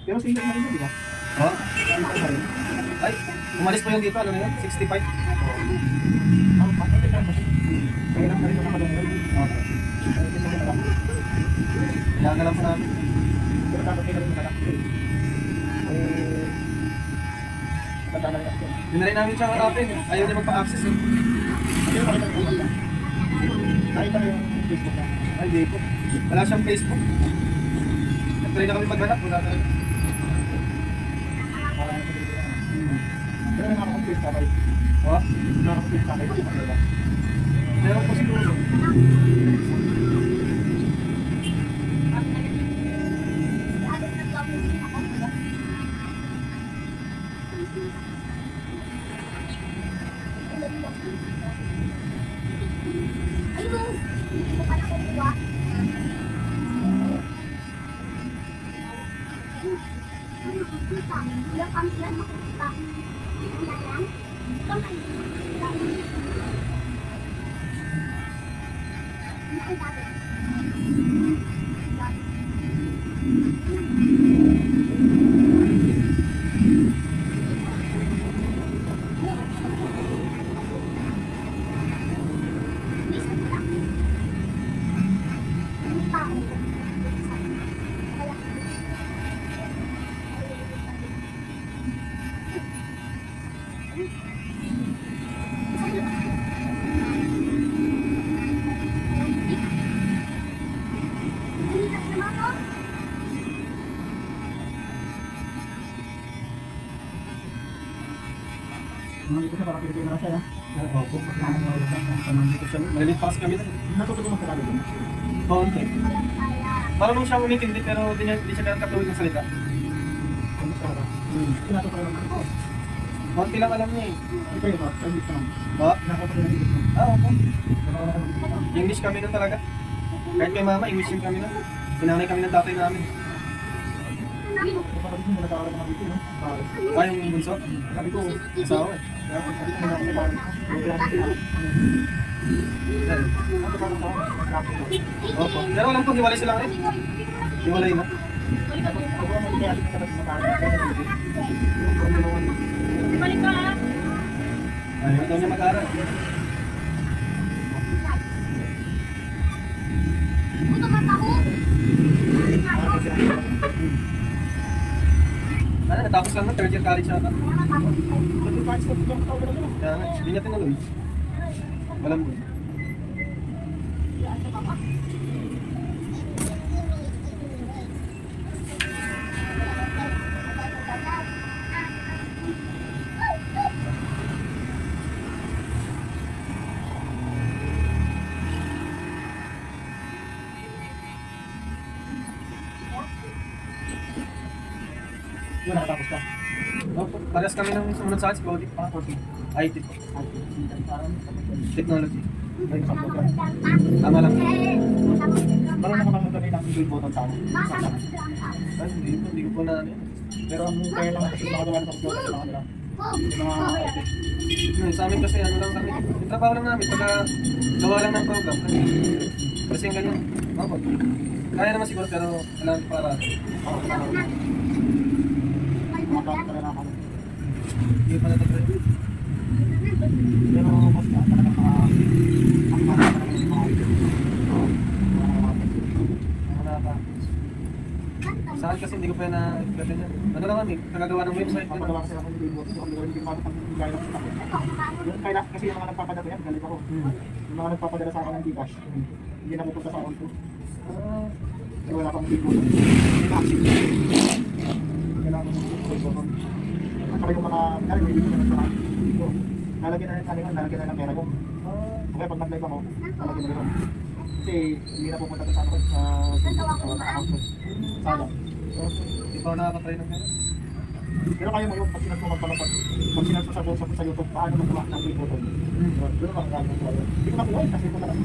Pero single na rin yun, di ba? Oh, Single na rin. ay, umalis po yung dito, ano na yun? 65. Ah, bakit ka ba? Kaya lang na rin ako madami yun. Okay. Kailangan na lang po namin. Pero dapat kayo na rin malaki. Matanda na rin. Hindi na rin namin siya hanapin. Ayaw niya magpa-access eh. Pero makita ko ba? Nakita mo yung Facebook na. Ay, di po. Wala siyang Facebook. Nag-try na kami maghanap. Wala talaga. Pero nakaka-complete ka kayo. Oh, Nakaka-complete ka kayo. meron po siguro. Nandito siya para Pilipino na siya, no? Opo. Nandito siya. Malilit pa kasi kami na. Natutunan ka lalo din. Konti. Marunong siyang umintindi pero di siya ganun katuwid ng salita. Kamusta ka ba? Pinatutunan naman ako. Konti lang alam niya eh. Hindi kayo ba? English ka naman. Ba? Pinatutunan ng English. Opo. Wala ka naman. English kami nun talaga. Kahit kay mama, English yung kami nun. Sinanay kami ng tatay namin. Kapatid mo, nag-aaral ka na dito, no? Bakit? Ay, yung bunso. Sabi ko, Asawa eh. kapatid mo na ako sa parang. Yan. Ano ba ang tawag? Traffic ko. Opo. Pero alam ko, hiwalay sila rin. Hiwalay na. Ako ang mag-iayos ka na sa mataas. Balik ka ha? Ayaw daw niya mag-aral. Ano, natapos lang na, third year college ata. Kaya nga, hindi niya tinuloy. Walang mo. Yun, nakatapos ka. Opo, parehas kami ng sumunod sa akin, Cody. IT po. Technology. Ay, sakto ka. Tama lang. Marunong ka naman kami ng build button sa akin. Ay, hindi ko po na ano yun. Pero ang kaya lang kasi nakagawa ng computer sa kanila. Yung mga IT. Sa amin kasi ano lang kami. Yung trabaho lang namin, pagka gawa lang ng program. Kasi yung ganyan. Opo. Kaya naman siguro pero kailangan para Ako sa kanila. Mga plano talaga ako. hindi pa natin. Pero mas na talaga ang mga talaga yung mga IT. Wala pa. Sa akin kasi hindi ko pa yan na yan. Ano lang kami, nagagawa ng website. Papagawa kasi ako ng build button. Kung hindi pa ako gaya ng sa yung kaya kasi yung mga nagpapadala yan, galit ako. Yung mga nagpapadala sa akin ng Gcash, hindi na pupunta sa account ko. Pero wala pang build button. May access. Kailangan ko ng build button. At saka yung mga, dahil may video na nagpakaan. Lalagyan na ng pera ko. Kaya pag nag-live ako, lalagyan na rin. Kasi hindi na pupunta sa account ko. Sayang. Hindi pa ako nakakatry ng gano'n. Pero kaya mo yung pag sinag mo magpalapag, pag sinag mo sa YouTube, paano magawa ng build button? Doon ako gagawin ko. Hindi ko nakuha kasi ito na lang.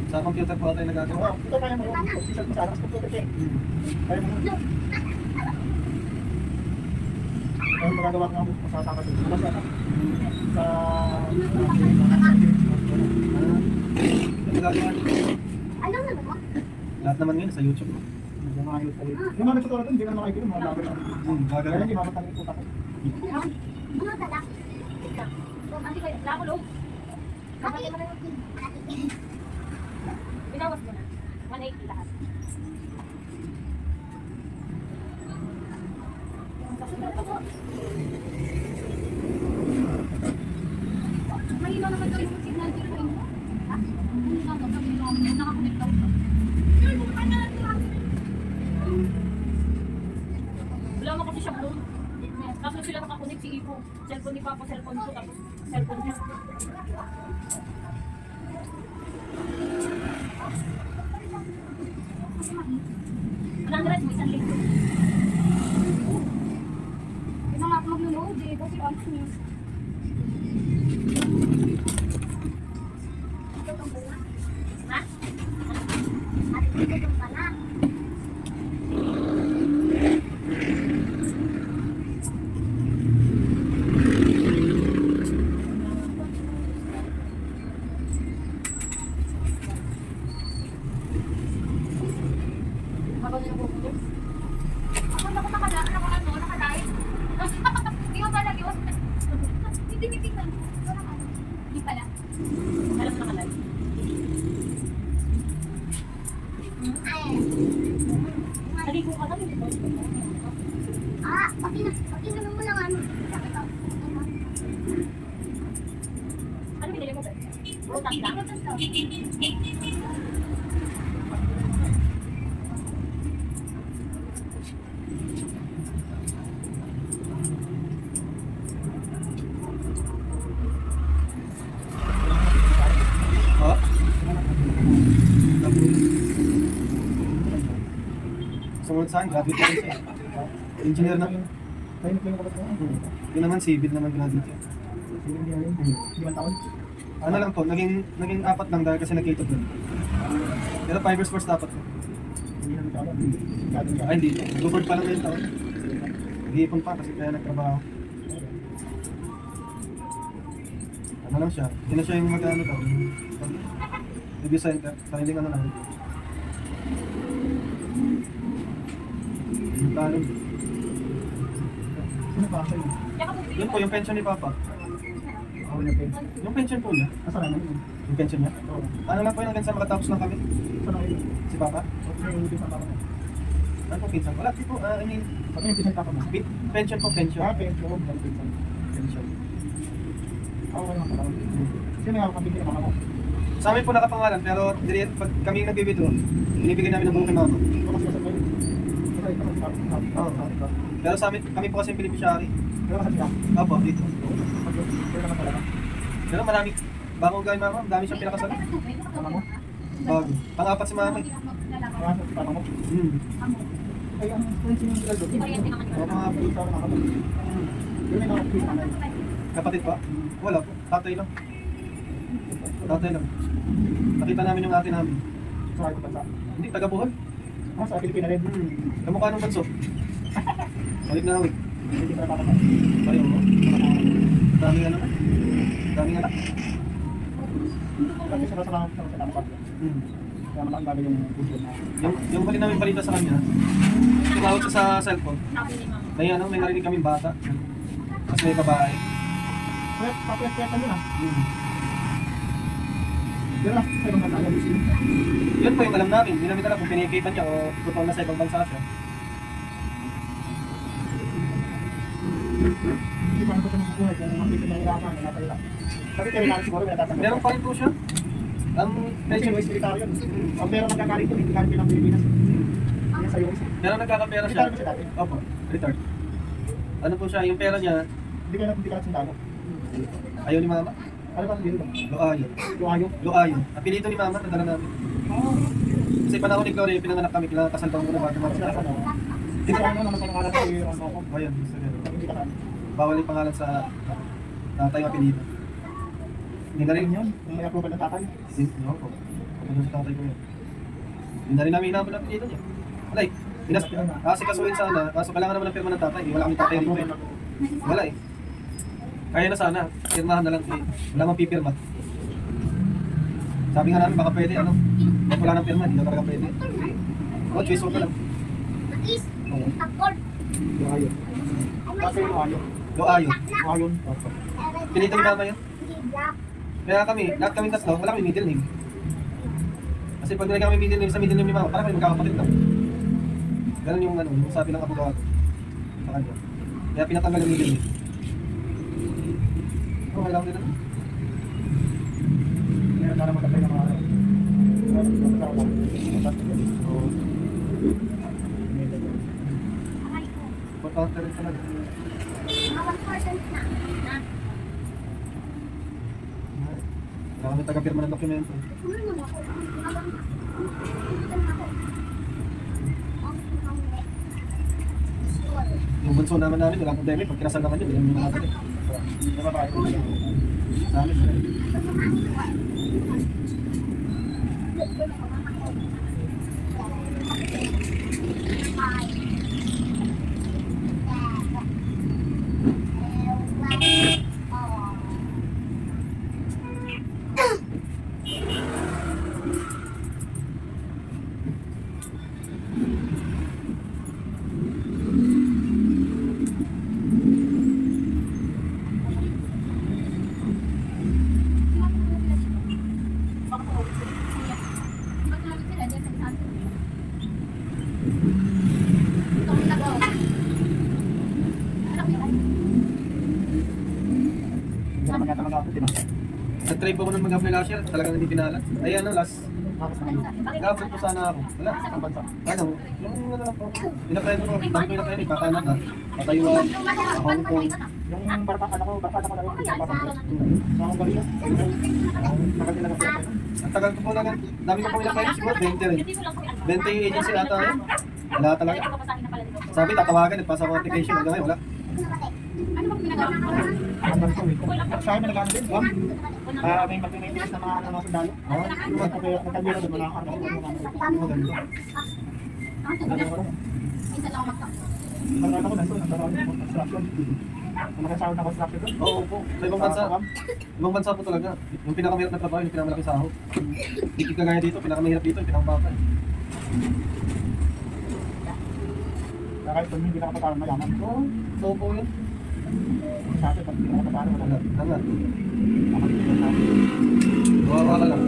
Sa computer po tayo nagagawa. Oo, ito kaya mo yung pag sinag mo sa anak, computer siya. Kaya mo yun. Kaya magagawa ko nga masasama dito. Basta sa... Ano gagawa dito? Lahat naman ngayon sa YouTube. Yung mga youth tayo. Yung mga nagtuturo doon, hindi na makikita, mga laban lang. Bagal Kaya na. hindi mapatang yung puta ko. Mga tala. Ante kayo, lako lo. Kapatid mo na yung binawas mo na. 180 lahat. Mahina naman daw yung signal dito. Ha? Mahina daw, sabi mo, nakakonect daw. Wala mo kasi siya blown. Tapos sila nakakonect si Ipo. Cellphone ni Papa, cellphone ko, tapos cellphone niya. Anandres mo, isang linggo. Yung mga mag-load eh, kasi honest news. Ha? Ate, ito pala. Habang nila pupunod. Ako nakadahil. Di mo pala, di mo. Hindi titignan. Hindi pala. Alam mo nakadahil. Naligo ka lang, hindi ba? Pakinan mo lang ano. Ano binili mo ba? Utang lang. Ha? Sumunod saan? Graduate na rin siya. Engineer na. Kaya nagpili ko ba ito? Yun naman, civil naman graduate siya. Hindi yan. Hindi man taon. Ano lang to, naging 4 lang dahil kasi nag-cater doon. Pero 5 years course dapat to. Hindi naman taon. Galing ka. Ay, hindi. Go-board pa lang ngayon taon. Nag-iipon pa kasi kaya nagtrabaho. Ano lang siya, hindi na siya yung mag-ano to. Review center, sariling ano lang. Yung talent. Sino pa sa'yo? Yun po, yung pension ni Papa. Ako na pen. Yung pension po niya. Asa naman yun? Yung pension niya. Oo. Ano lang po yun, hanggang sa makatapos lang kami. Saan ako yun? Si Papa. Okay, yung pinsan pa ko na. Ano po, pinsan? Wala, di po, I mean, Okay, yung pinsan pa ko na. pension po, pension. Pension. Yung pinsan. Pension. Ako naman pala. Sino yung kapatid niya mama ko? Sa amin po nakapangalan, pero pag kami yung nag-withdraw, binibigyan namin ng buong kay Mama. Ito kasi sa kayo. Ito kasi Oo. Pero sa amin, kami po kasi yung beneficiary. Pero kasi ka. Opo, dito. Pero naman talaga. Pero marami, bago gawin Mama, dami siyang pinakasal. Mama mo? Bago. Pang-apat si Mama. Kaya sa papa mo? Ay, ang friends yung nila doon. Oo, pang-apat. Ito ako nakapag. Yun yung nakapag anay. Kapatid pa? Wala po. Tatay lang. Tatay lang. Nakita namin yung ate namin. Sa akin bansa. Hindi, taga Bohol. Sa Pilipina rin. Kamukha nung banso. Hawig na hawig. Hindi pa napapag. Pareho mo. Daming ano. Daming anak. Kasi sa mga sa tapos. Kaya naman bago yung puso na. Yung huli namin balita sa kanya, tumawag siya sa cellphone. May ano, may narinig kaming bata. Tapos may babae. Papwet-pwetan yun ah. Pero lang, sa ibang bansa yung gusto. Yun po yung alam namin. Hindi namin alam kung pinikipan niya o totoo na sa ibang bansa siya. Hindi pa naman siya mabubuhay kung makikita na hirapan, natay lang. Kasi kailangan siguro may natatanggap. Meron pa rin po siya. Ang Kasi medyo, yung espiritaryo yun. Ang pera magkakalit yun, hindi kahit ng Pilipinas. Yan sa US. pero nagkakapera siya. Retard ba siya dati? Opo, retard. Ano po siya, yung pera niya, Hindi ka sundalo. ayaw ni Mama. Ano ba dito? Loayo. Yung ayaw. Loayo. Apelyido ni Mama, nadala namin. Kasi panahon ni Gloria, pinanganak kami, kinakasal pa ko na bago Kasi nasa mga ano. Hindi ko ano naman sa nangalan ko yung ano ko. Ayan, gusto niya. Hindi ka Bawal yung pangalan sa tatay yung apelyido. Hindi na rin yun. Yung may approval ng tatay. Hindi ako. Ano sa tatay ko yun. Hindi na rin namin hinabol ang apelyido niya. Alay, sikasuhin sana, kaso kailangan naman ng pirma ng tatay. Wala kami tatay rito eh. Wala eh. Kaya na sana, pirmahan na lang eh. Wala mang pipirma. Sabi nga namin baka pwede ano. Pag wala ng pirma, hindi na talaga pwede. O, choice vote na lang. Oo. Yung ayon. Kasi yung ayon. Yung ayon. Yung ayon. Opo. Pinito ni mama yun. Kaya kami, lahat kami tatlo, wala kami middle name. Kasi pag nilagyan kami middle name sa middle name ni mama, parang kami magkakapatid na. Ganun yung ano, yung sabi ng abogado sa kanya. Kaya pinatanggal yung middle name. Okay lang din. Meron na naman tayo ng mga Oo. Importante rin talaga. Wala kami taga-pirma ng dokumento. Yung bunso naman namin, walang problema. Pag kinasal naman yun, yun yung mga taga. Yung babae ko. Sa amin, wala. Hindi naman yata mag-apit din. Nag-try po ako ng mag-apply last year, talagang hindi pinala. Ay ano, last. Tapos naman. Nag-apply po sana ako. Wala. Ang bansa. Ano, yung ano lang po. Inapply ko, dami ko inapply, Canada, Taiwan, Hong Kong. Yung barkada ko na rin. Sa akong baliya. Tagal talaga po. Ang tagal ko po lang, dami ko po inapply, siguro 20 rin. 20 yung agency ata yun. Wala talaga. Sabi, tatawagan, nagpasa ko application, hanggang ngayon, wala. Ano ba pinagawa mo? Ang bansa eh. Sa akin nag-ano din. May mag-maintenance na mga sundalo. Kaya nagkabira doon mga ano. Maganda. Minsan lang ako magtakbo. Marami ako nandun. Marami ako construction. Nakasahod na construction doon. Oo po, sa ibang bansa. Ibang bansa po talaga. Yung pinakamahirap na trabaho, yung pinakamalaki sahod. Hindi kagaya dito, pinakamahirap dito, yung pinakamababa. Kaya kahit kung hindi nakapatawag mayaman. So po yun. Sa atin, pag hindi nakapatawag wala. Tanga. Nakapatawag na. Buwawa ka lang.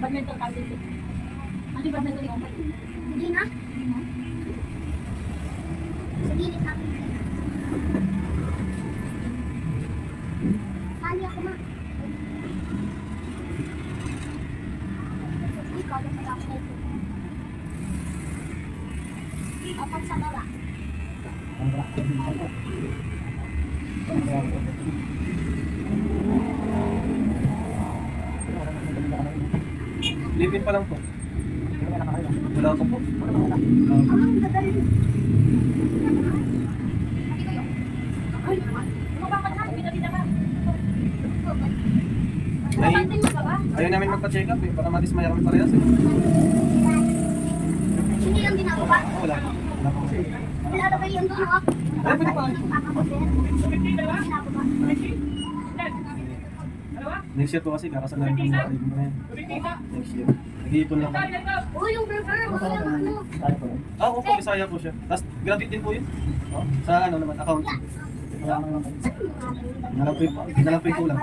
Badminton kasi. Ano yung badminton yung open? Hindi na. Sa gilid natin. Sali ako ma. Ikaw ba sa ako? Apat sa baba. Lipin pa lang po. Wala ko po. Ang gagaling. Ay, bumaba ka na. Bida-bida ka. Ay, Napantin mo ka ba? ayaw namin magpa-check up eh, para madismaya kami parehas eh. Hindi lang din ako ba? Wala po. Wala po. Nilalagay yung doon ako. Ay, pwede pa. Next year po kasi kakasal namin ng mga kaibigan ko na yan. Next year. Nag-iipon lang kami. Uy, yung burger. Wala yung ano. Tayo po rin. Ah, opo, Bisaya po siya. Tapos graduate din po yun. Sa ano naman, accounting. Wala naman lang. Nalampay ko lang.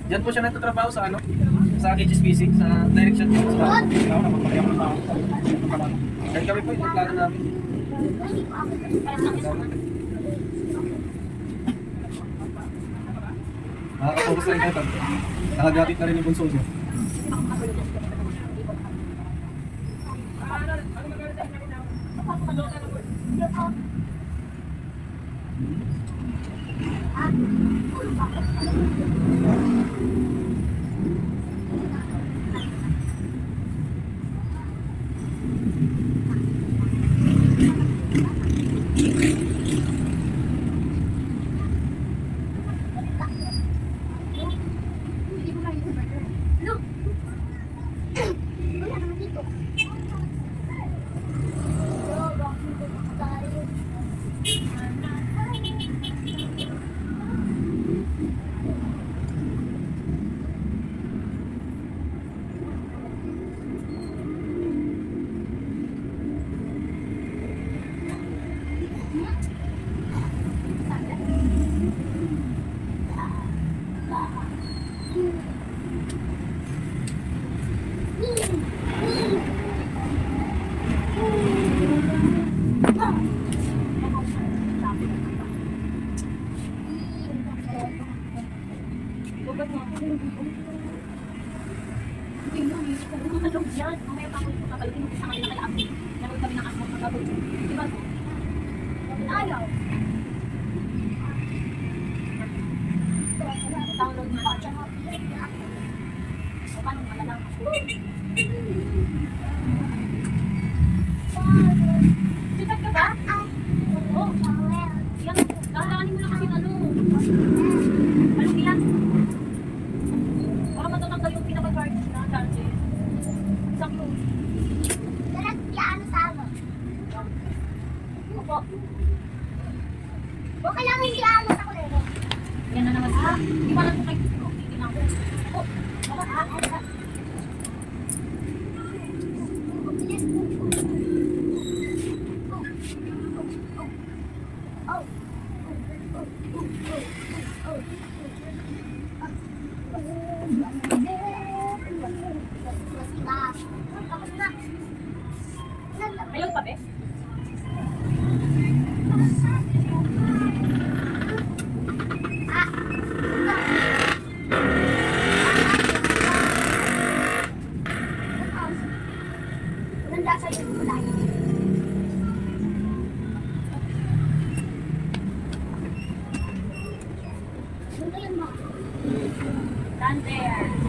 Diyan po siya nagtatrabaho sa ano? Sa HSBC, sa direction po. Sa Ako na magpapayang sa kahit kami po yung plano namin. Nakaka-focus na rin kayo pag nakagraduate na rin yung bunso niya. ako sa loob. Hindi ako. Ah, bakit? Hindi ko kaya yung burger. Look! Wala naman dito. Lugat mo. Hindi mo, hindi mo sa loob yan. Mamaya pa ako papalitin mo sa kanila kay Abby. Nanood kami ng asmok ng gabon. Di ba? Ayaw. Download mo pa siya. O paano malalang? Sikat ka ba? Oo. Yan. Kakalanin mo lang kasi ano. Malaki yan. Para matatanggal yung pinaka-charge na charge. Isang close. Opo. Okay lang hindi ano sa kulero. Yan na naman sila. Di ba lang kung kayo titignan ako? Oh, ayaw pa, be? Nanda sa iyo kulay. Nanda yan mo. Stand there.